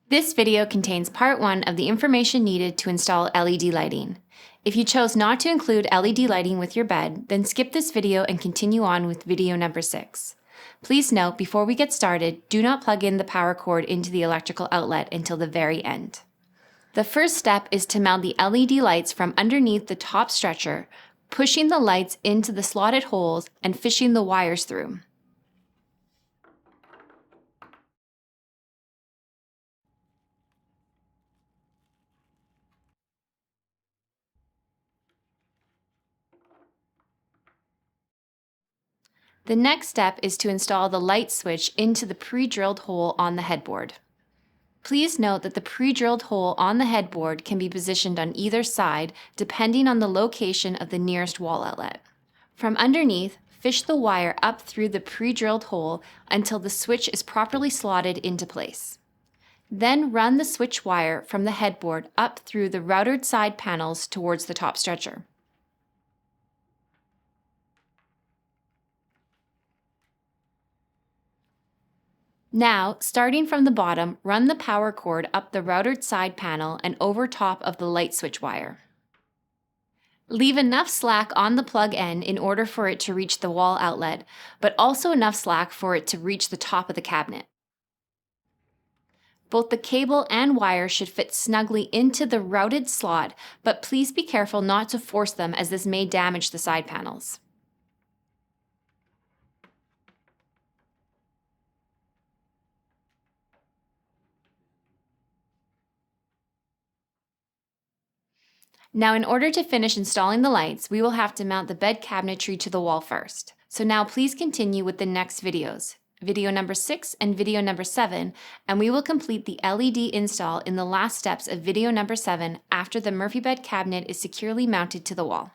This video contains part 1 of the information needed to install LED lighting. If you chose not to include LED lighting with your bed, then skip this video and continue on with video number 6. Please note, before we get started, do not plug in the power cord into the electrical outlet until the very end. The first step is to mount the LED lights from underneath the top stretcher, pushing the lights into the slotted holes and fishing the wires through. The next step is to install the light switch into the pre-drilled hole on the headboard. Please note that the pre-drilled hole on the headboard can be positioned on either side depending on the location of the nearest wall outlet. From underneath, fish the wire up through the pre-drilled hole until the switch is properly slotted into place. Then run the switch wire from the headboard up through the routered side panels towards the top stretcher. Now, starting from the bottom, run the power cord up the routered side panel and over top of the light switch wire. Leave enough slack on the plug end in order for it to reach the wall outlet, but also enough slack for it to reach the top of the cabinet. Both the cable and wire should fit snugly into the routed slot, but please be careful not to force them as this may damage the side panels. Now, in order to finish installing the lights, we will have to mount the bed cabinetry to the wall first. So now please continue with the next videos, video number 6 and video number 7, and we will complete the LED install in the last steps of video number 7 after the Murphy bed cabinet is securely mounted to the wall.